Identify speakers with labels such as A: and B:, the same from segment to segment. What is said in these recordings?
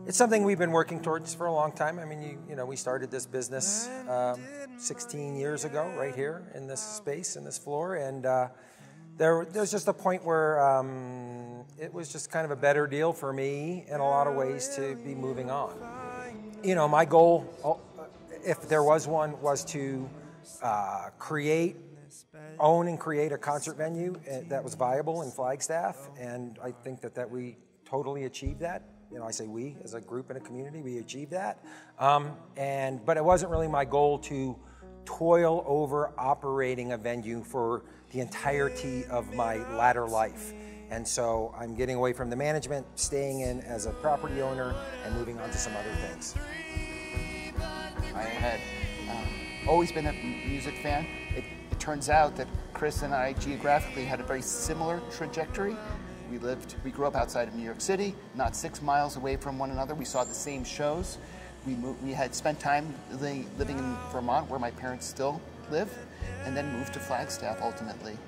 A: It's something we've been working towards for a long time. I mean, you know, we started this business 16 years ago, right here in this space, in this floor, and there's just a point where it was just kind of a better deal for me in a lot of ways to be moving on. You know, my goal, if there was one, was to own and create a concert venue that was viable in Flagstaff, and I think that we totally achieved that. You know, I say we, as a group and a community, we achieved that. But it wasn't really my goal to toil over operating a venue for the entirety of my latter life. And so I'm getting away from the management, staying in as a property owner, and moving on to some other things.
B: I had always been a music fan. It turns out that Chris and I geographically had a very similar trajectory. We grew up outside of New York City, not 6 miles away from one another. We saw the same shows. We had spent time living in Vermont, where my parents still live, and then moved to Flagstaff ultimately.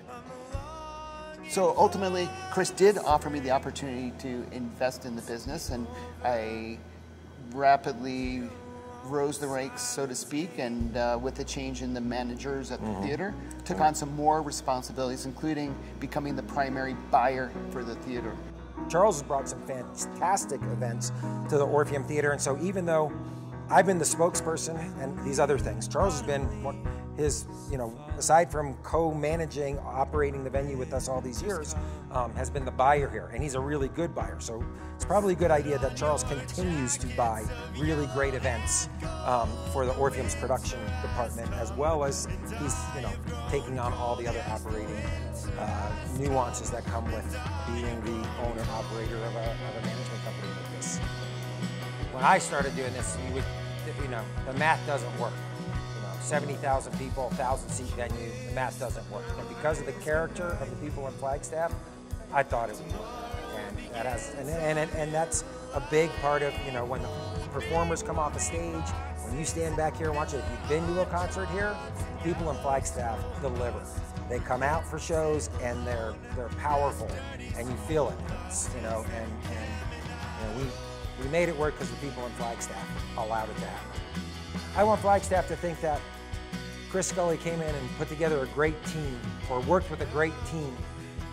B: So ultimately, Chris did offer me the opportunity to invest in the business, and I rapidly rose the ranks, so to speak, and with the change in the managers at the theater, took on some more responsibilities, including becoming the primary buyer for the theater.
A: Charles has brought some fantastic events to the Orpheum Theater, and so even though I've been the spokesperson and these other things, Charles has been aside from co-managing, operating the venue with us all these years, has been the buyer here, and he's a really good buyer. So it's probably a good idea that Charles continues to buy really great events for the Orpheum's production department, as well as he's taking on all the other operating nuances that come with being the owner-operator of a management company like this. When I started doing this, the math doesn't work. 70,000 people, 1,000-seat venue, the math doesn't work. But because of the character of the people in Flagstaff, I thought it would work. And that's a big part of, when the performers come off the stage, when you stand back here and watch it, if you've been to a concert here, people in Flagstaff deliver. They come out for shows and they're powerful, and you feel it. We made it work because the people in Flagstaff allowed it to happen. I want Flagstaff to think that Chris Scully came in and put together a great team, or worked with a great team,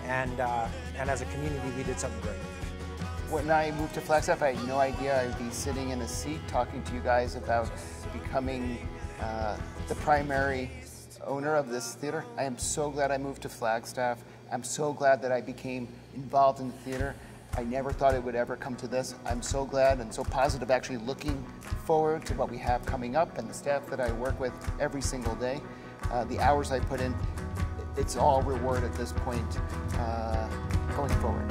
A: and as a community, we did something great.
B: When I moved to Flagstaff, I had no idea I'd be sitting in a seat talking to you guys about becoming the primary owner of this theater. I am so glad I moved to Flagstaff. I'm so glad that I became involved in the theater. I never thought it would ever come to this. I'm so glad and so positive, actually looking forward to what we have coming up, and the staff that I work with every single day. The hours I put in, it's all reward at this point going forward.